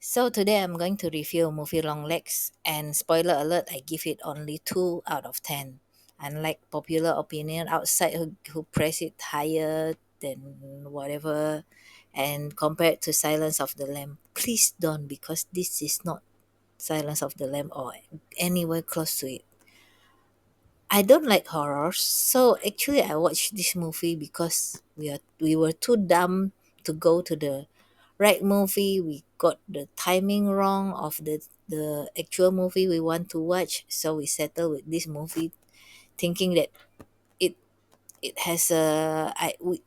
So today I'm going to review a movie Longlegs, and spoiler alert, I give it only 2 out of 10. Unlike popular opinion outside who praise it higher than whatever and compared to Silence of the Lamb. Please don't, because this is not Silence of the Lamb or anywhere close to it. I don't like horror, so actually I watched this movie because we were too dumb to go to the right movie. We got the timing wrong of the actual movie we want to watch, so we settle with this movie, thinking that it it has a I we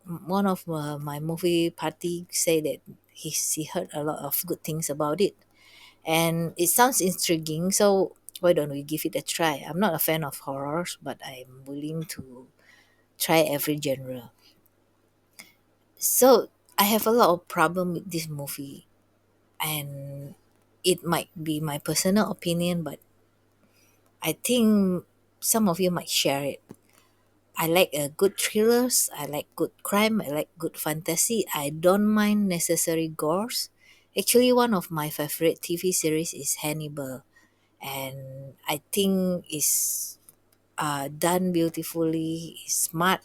one of my movie party say that he heard a lot of good things about it, and it sounds intriguing. So why don't we give it a try? I'm not a fan of horrors, but I'm willing to try every genre. So I have a lot of problem with this movie, and it might be my personal opinion, but I think some of you might share it. I like good thrillers, I like good crime, I like good fantasy. I don't mind necessary gores. Actually, one of my favorite TV series is Hannibal, and I think is done beautifully, is smart.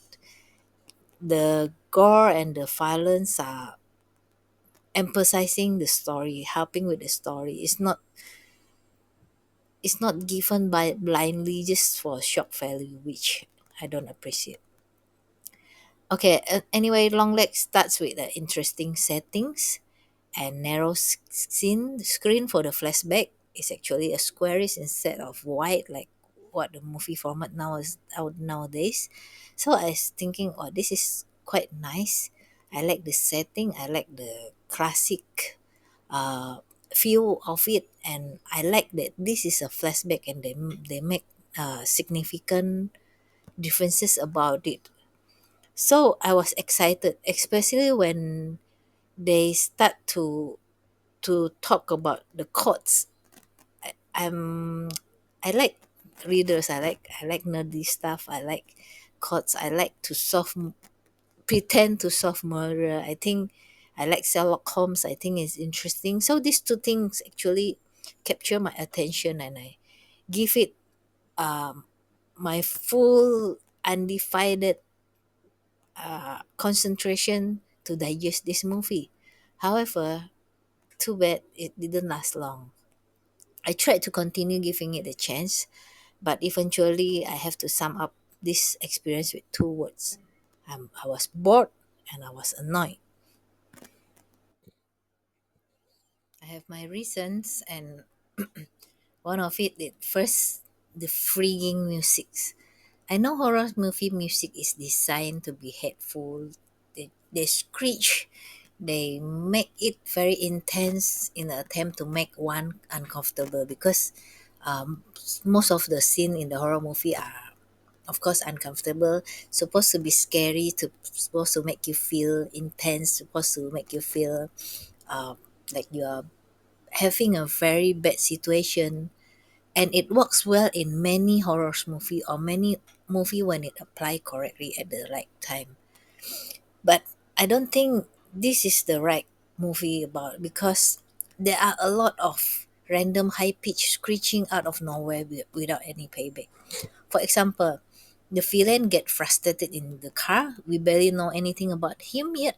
The gore and the violence are emphasizing the story, helping with the story. It's not given by blindly just for shock value, which I don't appreciate. Okay, anyway, Longlegs starts with the interesting settings and narrow screen for the flashback is actually a squarish instead of wide like what the movie format now is out nowadays. So I was thinking, oh, this is quite nice. I like the setting. I like the classic uh, feel of it, and I like that this is a flashback, and they make significant differences about it. So I was excited, especially when they start to talk about the courts. I'm I like readers. I like nerdy stuff. I like courts. I like to pretend to solve murder. I think I like Sherlock Holmes. I think it's interesting. So these two things actually capture my attention, and I give it um, my full undivided concentration to digest this movie. However, too bad it didn't last long. I tried to continue giving it a chance, but eventually I have to sum up this experience with two words. I was bored and I was annoyed. I have my reasons, and one of it is first the freeing music. I know horror movie music is designed to be hateful. They screech, they make it very intense in an attempt to make one uncomfortable because most of the scene in the horror movie are of course uncomfortable, supposed to be scary, supposed to make you feel intense, supposed to make you feel uh, like you are having a very bad situation, and it works well in many horror movie or many movie when it applied correctly at the right time. But I don't think this is the right movie about, because there are a lot of random high pitched screeching out of nowhere without any payback. For example, the villain get frustrated in the car. We barely know anything about him yet,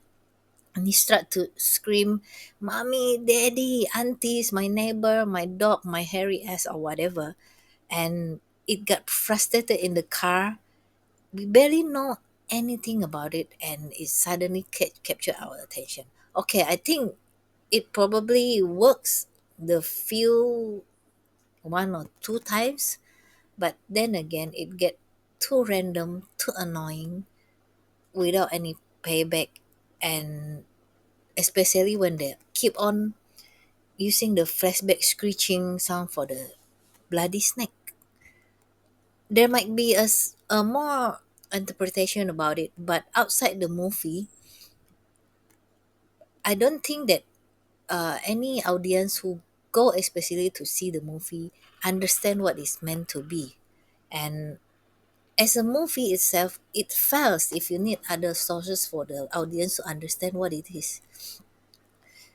and he start to scream, "Mommy, Daddy, aunties, my neighbor, my dog, my hairy ass," or whatever. And it got frustrated in the car. We barely know anything about it, and it suddenly captured our attention. Okay, I think it probably works the few one or two times, but then again, it get too random, too annoying, without any payback, and especially when they keep on using the flashback screeching sound for the bloody snake. There might be a more interpretation about it, but outside the movie, I don't think that any audience who go especially to see the movie understand what it's meant to be. And as a movie itself, it fails if you need other sources for the audience to understand what it is.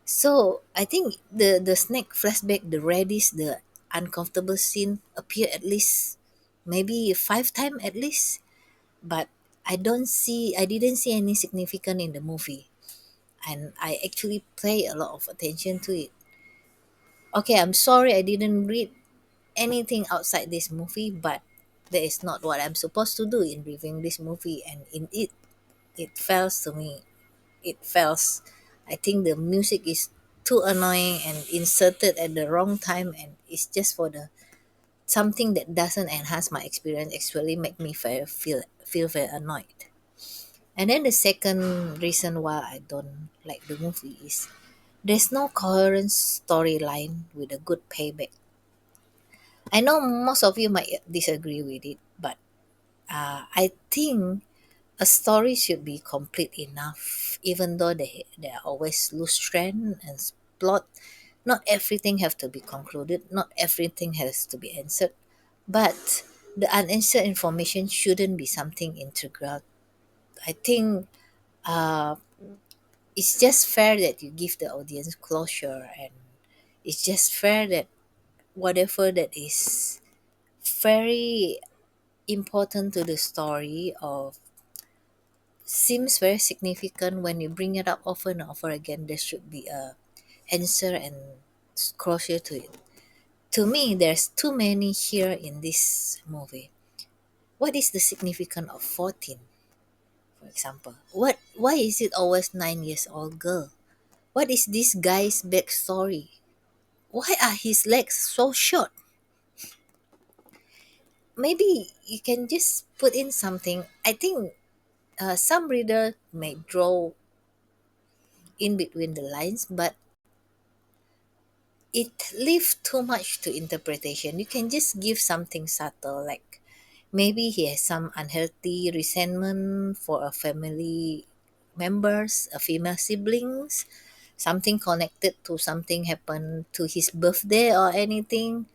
So I think the snack flashback, the reddish, the uncomfortable scene appear at least maybe 5 times at least. But I didn't see any significant in the movie, and I actually pay a lot of attention to it. Okay, I'm sorry I didn't read anything outside this movie, but that is not what I'm supposed to do in reviewing this movie, and in it fails to me. It fails. I think the music is too annoying and inserted at the wrong time, and it's just for the something that doesn't enhance my experience, actually make me feel very annoyed. And then the second reason why I don't like the movie is there's no coherent storyline with a good payback. I know most of you might disagree with it, but I think a story should be complete enough, even though there are always loose trend and plot. Not everything have to be concluded. Not everything has to be answered. But the unanswered information shouldn't be something integral. I think uh, it's just fair that you give the audience closure, and it's just fair that whatever that is very important to the story or seems very significant when you bring it up over and over again, there should be a answer and closure to it. To me, there's too many here in this movie. What is the significance of 14, for example? Why is it always 9 years old girl? What is this guy's backstory? Why are his legs so short? Maybe you can just put in something. I think some reader may draw in between the lines, but it leaves too much to interpretation. You can just give something subtle, like maybe he has some unhealthy resentment for a family members, a female siblings, something connected to something happened to his birthday or anything.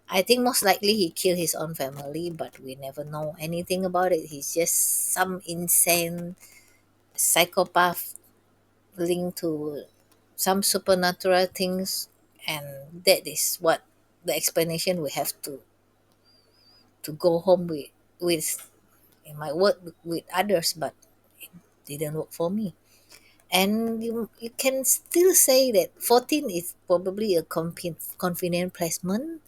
I think most likely he killed his own family, but we never know anything about it. He's just some insane psychopath linked to some supernatural things, and that is what the explanation we have to go home with. It might work with others, but it didn't work for me. And you can still say that 14 is probably a convenient placement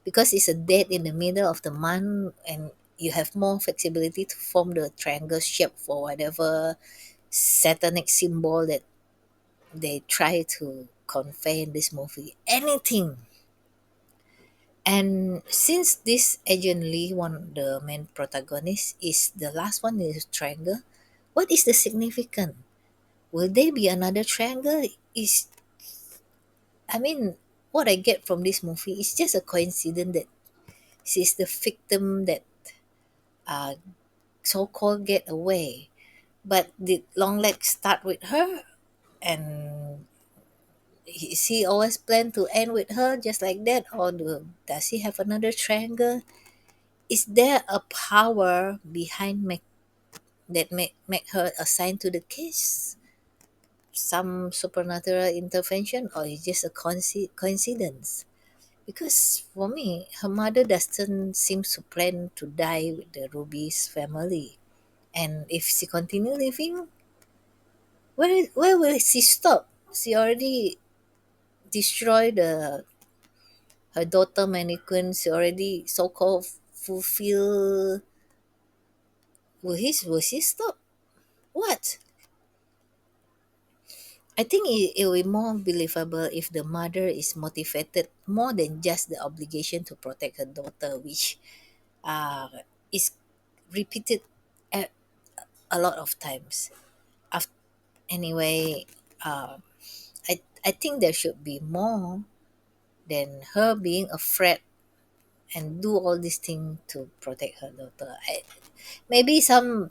because it's a date in the middle of the month, and you have more flexibility to form the triangle shape for whatever satanic symbol that they try to convey in this movie. Anything. And since this Agent Lee, one the main protagonist, is the last one in the triangle, what is the significance? Will there be another triangle? Is I mean, what I get from this movie is just a coincidence that she's the victim that uh, so-called get away. But did Longlegs start with her? And is he always plan to end with her just like that? Or does he have another triangle? Is there a power behind make her assigned to the case? Some supernatural intervention, or is just a coincidence? Because for me, her mother doesn't seem to plan to die with the Ruby's family. And if she continue living, where will she stop? She already destroyed her daughter mannequin. She already so-called fulfill. Will he stop? What? I think it will be more believable if the mother is motivated more than just the obligation to protect her daughter, which uh, is repeated a, a lot of times. Af- Anyway, uh, I think there should be more than her being afraid and do all these things to protect her daughter. Maybe some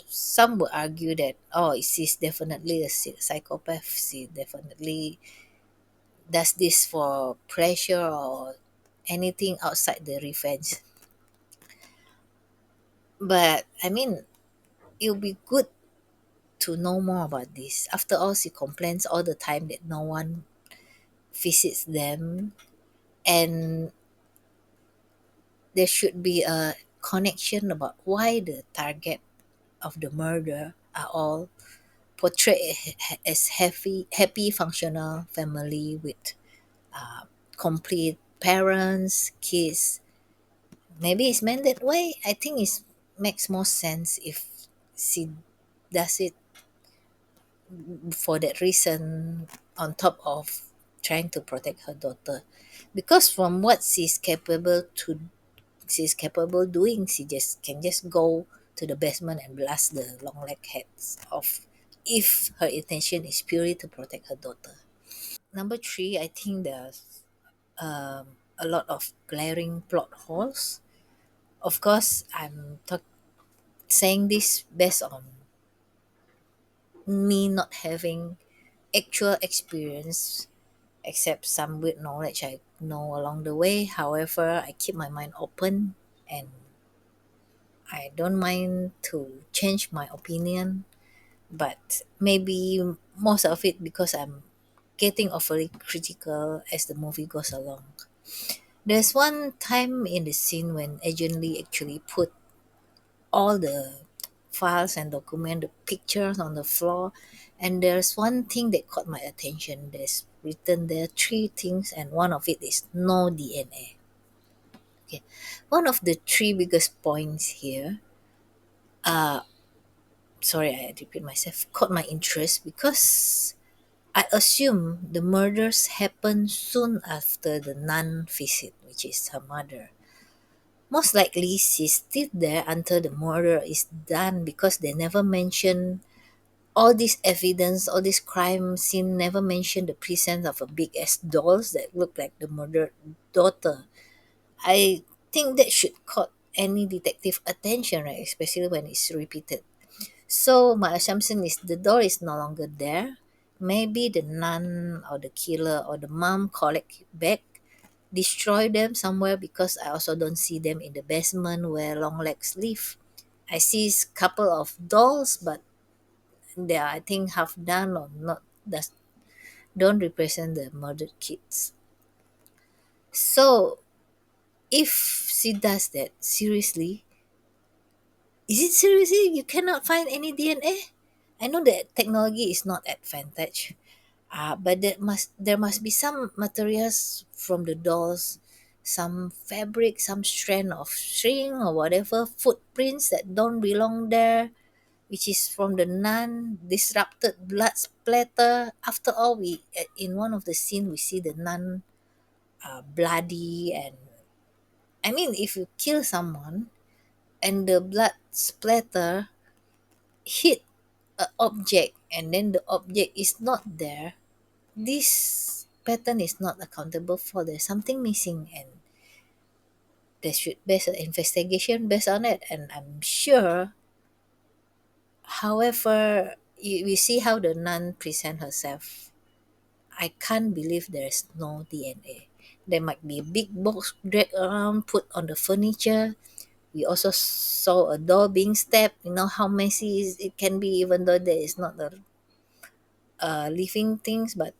would argue that she's definitely a psychopath. She definitely does this for pleasure or anything outside the revenge. But I mean, it would be good to know more about this. After all, she complains all the time that no one visits them, and there should be a connection about why the target of the murder are all portrayed as happy functional family with uh, complete parents, kids. Maybe it's meant that way. I think it makes more sense if she does it for that reason, on top of trying to protect her daughter, because from what she's capable doing, she just can just go to the basement and blast the long leg heads off if her intention is purely to protect her daughter. Number three, I think there's a lot of glaring plot holes. Of course, saying this based on me not having actual experience, except some weird knowledge I know along the way. However, I keep my mind open, and I don't mind to change my opinion, but maybe most of it because I'm getting overly critical as the movie goes along. There's one time in the scene when Agent Lee actually put all the files and document, the pictures on the floor, and there's one thing that caught my attention. There's written there three things, and one of it is no DNA. Okay, one of the three biggest points here, uh sorry, I repeat myself, caught my interest because I assume the murders happened soon after the nun visit, which is her mother. Most likely, she stayed there until the murder is done because they never mention all this evidence, all this crime scene never mention the presence of a big ass dolls that look like the murdered daughter. I think that should caught any detective attention, right? Especially when it's repeated. So my assumption is the doll is no longer there. Maybe the nun or the killer or the mom collect it back, destroy them somewhere, because I also don't see them in the basement where Longlegs live. I see a couple of dolls, but they are, I think, half done or not. Does don't represent the murdered kids. So if she does that, seriously, is it seriously you cannot find any DNA? I know that technology is not advantage, but there must be some materials from the dolls, some fabric, some strand of string or whatever, footprints that don't belong there, which is from the nun, disrupted blood splatter. After all, we in one of the scene we see the nun bloody, and I mean, if you kill someone and the blood splatter hit a object and then the object is not there, this pattern is not accountable for. There's something missing, and there should be an investigation based on it. And I'm sure, however, we see how the nun present herself. I can't believe there's no DNA. There might be a big box dragged around, put on the furniture. We also saw a door being stabbed. You know how messy it can be, even though there is not the living things, but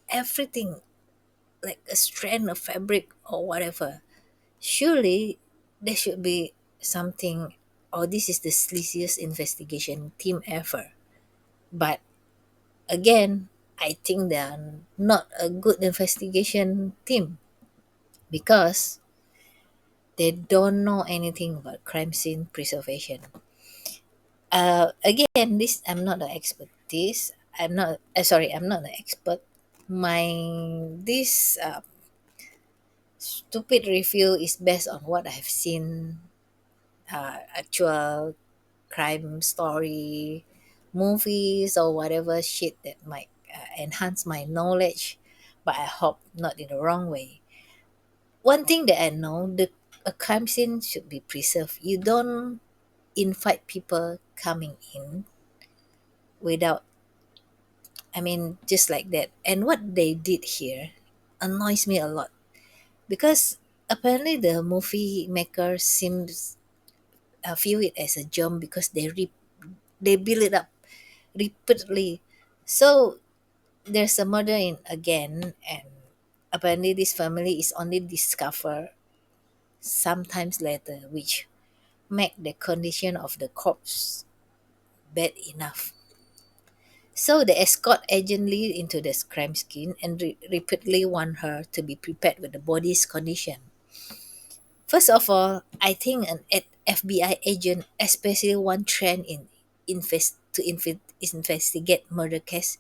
everything, like a strand of fabric or whatever. Surely there should be something, or this is the sleaziest investigation team ever. But again, I think they are not a good investigation team because they don't know anything about crime scene preservation. Again, this I'm not an expert. This I'm not. Sorry, I'm not an expert. My this stupid review is based on what I have seen, actual crime story, movies, or whatever shit that might enhance my knowledge, but I hope not in the wrong way. One thing that I know, the a crime scene should be preserved. You don't invite people coming in without, I mean, just like that. And what they did here annoys me a lot because apparently the movie maker seems view it as a germ because they build it up repeatedly. So there's a murder in again, and apparently this family is only discovered sometimes later, which make the condition of the corpse bad enough. So they escort agent Lee into the crime scene and repeatedly want her to be prepared with the body's condition. First of all, I think an FBI agent, especially one trained in investigate murder case,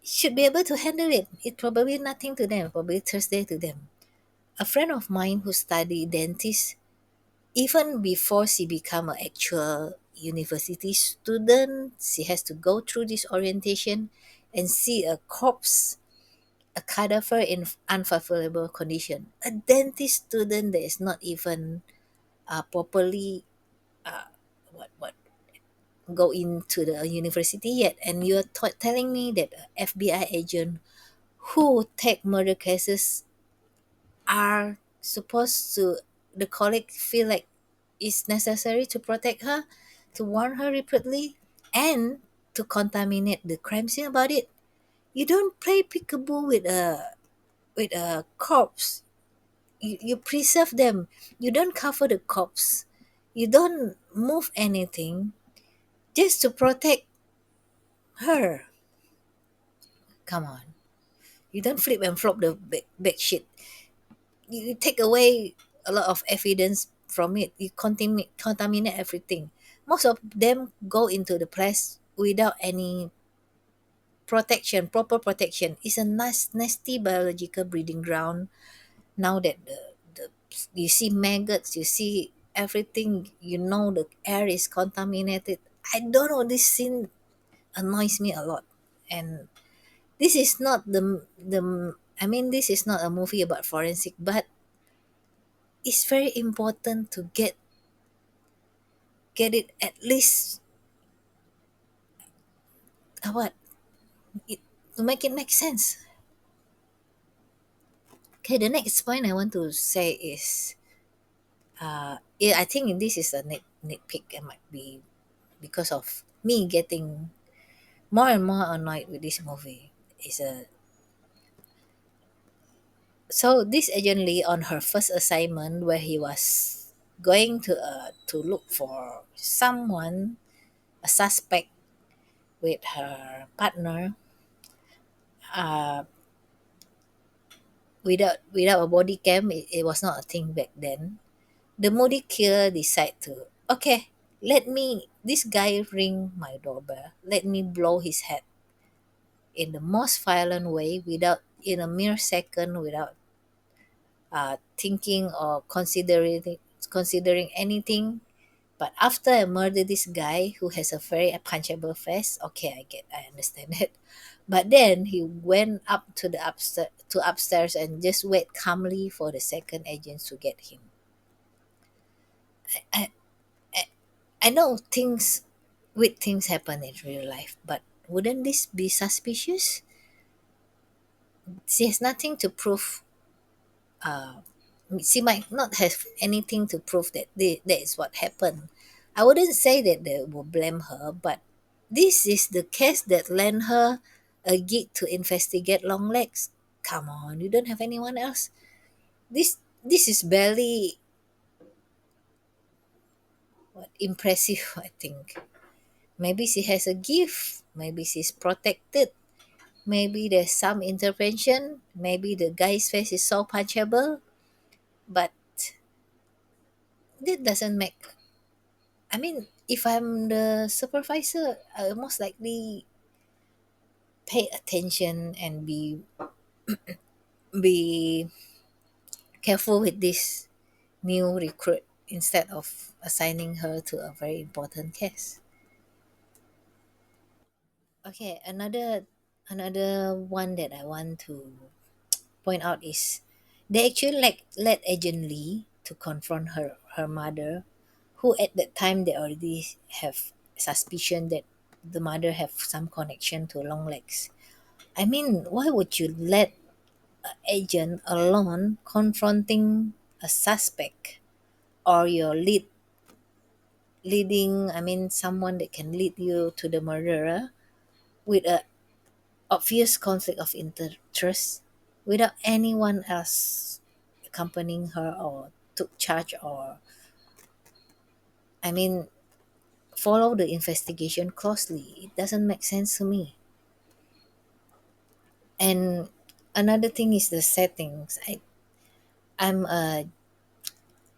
should be able to handle it. It's probably nothing to them, probably Thursday to them. A friend of mine who studied dentist, even before she become an actual university student, she has to go through this orientation and see a corpse, a cadaver in unfavorable condition. A dentist student that is not even properly what go into the university yet, and you're telling me that a FBI agent who take murder cases are supposed to, the colleague feel like it's necessary to protect her, to warn her repeatedly, and to contaminate the crime scene about it. You don't play peekaboo with a corpse. You preserve them. You don't cover the corpse. You don't move anything just to protect her. Come on. You don't flip and flop the bed sheet. You take away a lot of evidence from it. You contaminate everything. Most of them go into the place without any protection, proper protection. It's a nice, nasty biological breeding ground. Now that the you see maggots, you see everything, you know the air is contaminated. I don't know, this scene annoys me a lot. And this is not this is not a movie about forensic, but it's very important to get it at least what it, to make it make sense. Okay, the next point I want to say is yeah, I think this is a nitpick. It might be because of me getting more and more annoyed with this movie. Is a So this agent Lee, on her first assignment where he was going to look for someone, a suspect with her partner, uh, without a body cam, it was not a thing back then. The moody killer decide to, okay, let me, this guy ring my doorbell, let me blow his head in the most violent way, without, in a mere second, without thinking or considering anything. But after I murder this guy who has a very punchable face, okay, I understand it. But then he went up to the upstairs and just wait calmly for the second agent to get him. I, I, I know weird things happen in real life, but wouldn't this be suspicious? She has nothing to prove. She might not have anything to prove that that is what happened. I wouldn't say that they will blame her, but this is the case that lent her a gig to investigate Longlegs. Come on, you don't have anyone else. This is barely impressive. I think maybe she has a gift. Maybe she's protected. Maybe there's some intervention. Maybe the guy's face is so punchable, but that doesn't make. I mean, if I'm the supervisor, I'll most likely pay attention and be careful with this new recruit instead of assigning her to a very important case. Okay, another one that I want to point out is they actually let Agent Lee to confront her mother, who at that time they already have suspicion that the mother have some connection to Longlegs. I mean, why would you let agent alone confronting a suspect or your leading, I mean someone that can lead you to the murderer with a obvious conflict of interest without anyone else accompanying her or took charge or, I mean, follow the investigation closely. It doesn't make sense to me. And another thing is the settings. I'm a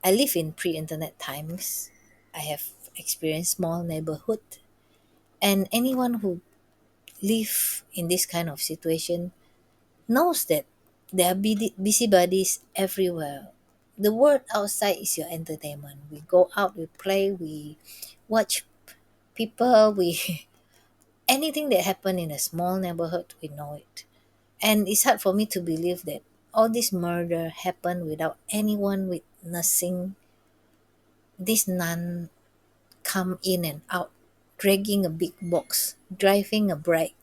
I live in pre-internet times. I have experienced small neighborhood, and anyone who live in this kind of situation knows that there are busybodies everywhere. The world outside is your entertainment. We go out, we play, we watch people, we anything that happen in a small neighborhood, we know it. And it's hard for me to believe that all this murder happened without anyone witnessing this nun come in and out, dragging a big box, driving a bright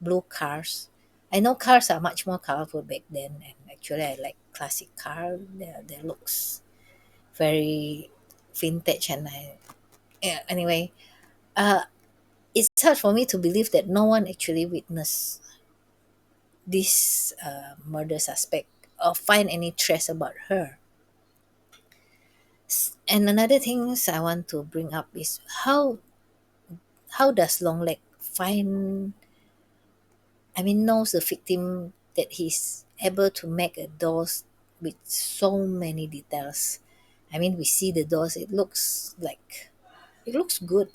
blue cars. I know cars are much more colorful back then, and actually I like classic car. Their looks very vintage, and yeah, anyway, uh, it's hard for me to believe that no one actually witnessed this murder suspect or find any trace about her. And another things I want to bring up is how does Longleg find, I mean, knows the victim that he's able to make a dolls with so many details. I mean, we see the dolls, it looks good.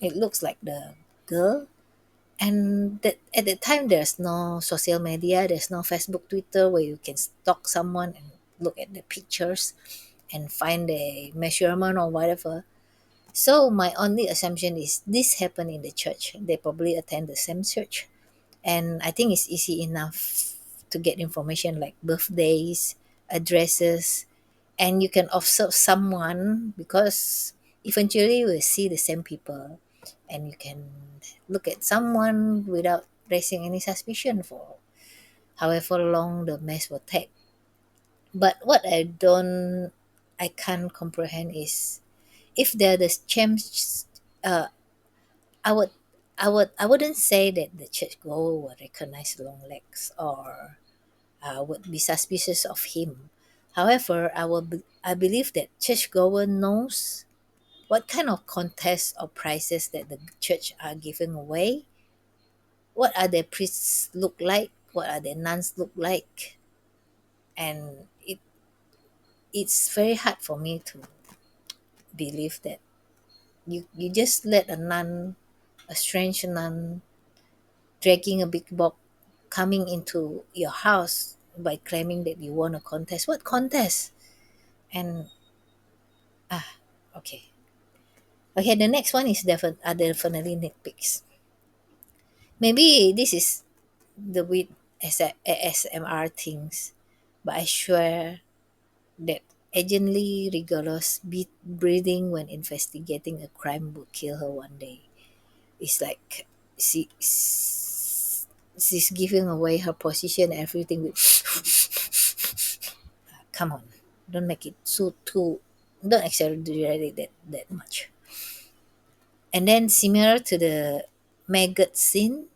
It looks like the girl. And that at the time, there's no social media, there's no Facebook, Twitter where you can stalk someone and look at the pictures and find the measurement or whatever. So my only assumption is this happened in the church. They probably attend the same church, and I think it's easy enough to get information like birthdays, addresses, and you can observe someone because eventually you will see the same people, and you can look at someone without raising any suspicion for however long the mess will take. But what I can't comprehend is if they're the champs. Uh, I would I wouldn't say that the churchgoer will recognize Longlegs or would be suspicious of him. However, I believe that churchgoer knows what kind of contests or prizes that the church are giving away. What are their priests look like? What are their nuns look like? And it's very hard for me to believe that you just let a strange nun dragging a big box coming into your house by claiming that you won a contest. What contest? And okay. Okay, the next one is definitely nitpicks. Maybe this is the weird ASMR things, but I swear that agently rigorous beat breathing when investigating a crime would kill her one day. It's like she, she's giving away her position, everything with come on, don't make it so too, don't exaggerate it that much. And then similar to the maggot scene,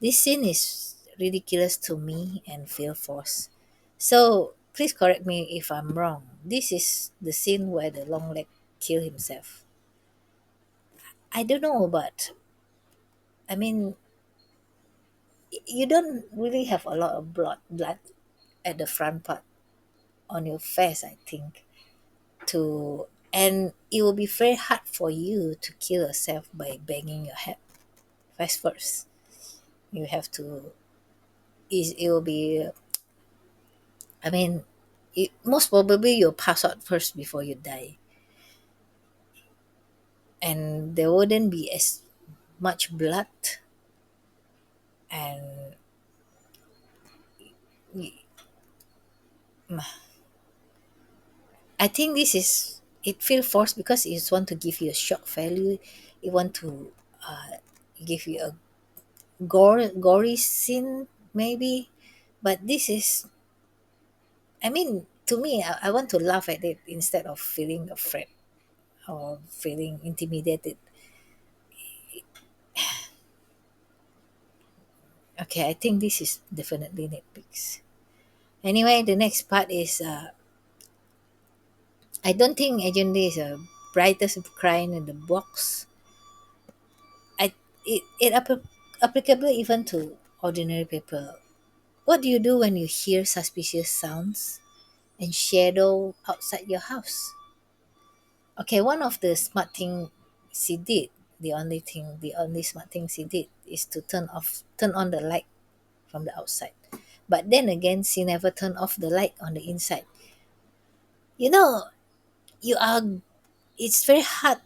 this scene is ridiculous to me and feel forced. So please correct me if I'm wrong. This is the scene where the long leg kill himself. I don't know, but I mean, you don't really have a lot of blood at the front part on your face, I think. To and it will be very hard for you to kill yourself by banging your head face first. You have to. It will be. I mean, most probably you'll pass out first before you die, and there wouldn't be as much blood. And y- I think this is it feel forced because it want to give you a shock value. It want to uh, give you a gory scene maybe, but this is, I mean, to me, I want to laugh at it instead of feeling afraid or feeling intimidated. Okay, I think this is definitely nitpicks. Anyway, the next part is I don't think Agent is a brightest crying in the box. I it applicable even to ordinary people. What do you do when you hear suspicious sounds and shadow outside your house? Okay, one of the smart thing she did, the only smart thing she did is to turn on the light from the outside. But then again, she never turned off the light on the inside. You know, you are. It's very hard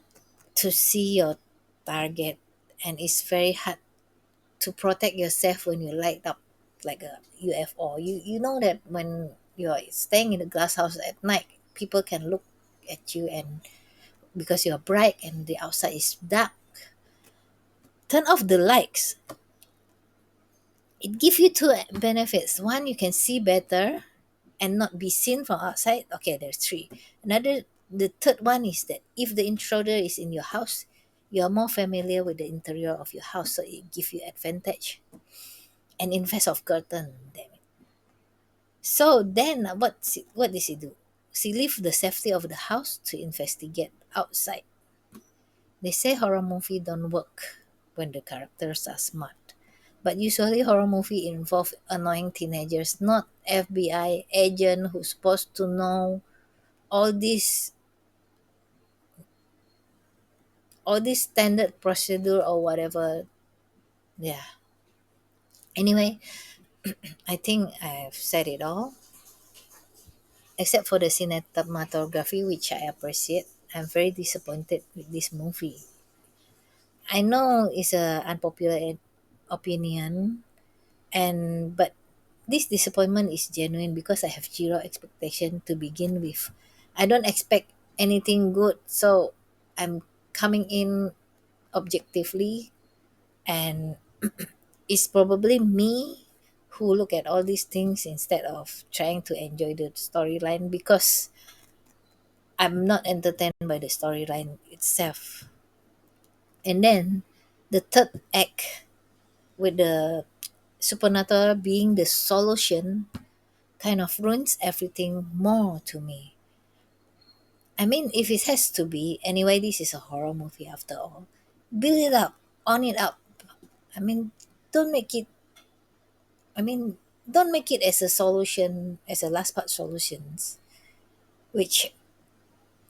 to see your target, and it's very hard to protect yourself when you light up like a UFO. You know that when you're staying in a glass house at night, people can look at you, and because you're bright and the outside is dark, turn off the lights. It gives you two benefits. One, you can see better and not be seen from outside. Okay, there's three. The third one is that if the intruder is in your house, you are more familiar with the interior of your house, so it gives you advantage. And invest of curtain, damn it. So then, what does he do? She leave the safety of the house to investigate outside. They say horror movie don't work when the characters are smart. But usually horror movie involve annoying teenagers, not FBI agent who's supposed to know all this standard procedure or whatever. Yeah. Anyway, I think I've said it all. Except for the cinematography, which I appreciate. I'm very disappointed with this movie. I know it's a unpopular opinion, and but this disappointment is genuine because I have zero expectation to begin with. I don't expect anything good, so I'm coming in objectively, and it's probably me who look at all these things instead of trying to enjoy the storyline because I'm not entertained by the storyline itself. And then the third act with the supernatural being the solution kind of ruins everything more to me. I mean, if it has to be, anyway, this is a horror movie after all. Build it up, on it up. I mean, don't make it, I mean, don't make it as a solution, as a last part solutions, which,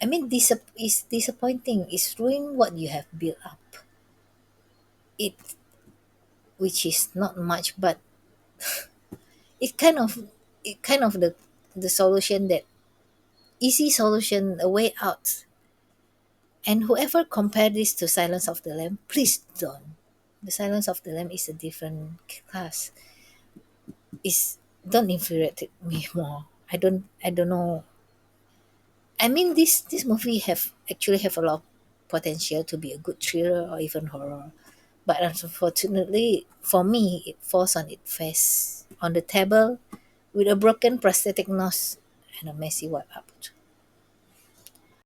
I mean, is disappointing. It's ruin what you have built up. It, which is not much, but it kind of, the solution that easy solution, a way out. And whoever compare this to Silence of the Lamb, please don't. The Silence of the Lamb is a different class. Is don't infuriate me more. I don't know. I mean this movie have actually have a lot of potential to be a good thriller or even horror. But unfortunately for me it falls on its face on the table with a broken prosthetic nose and a messy wipe up.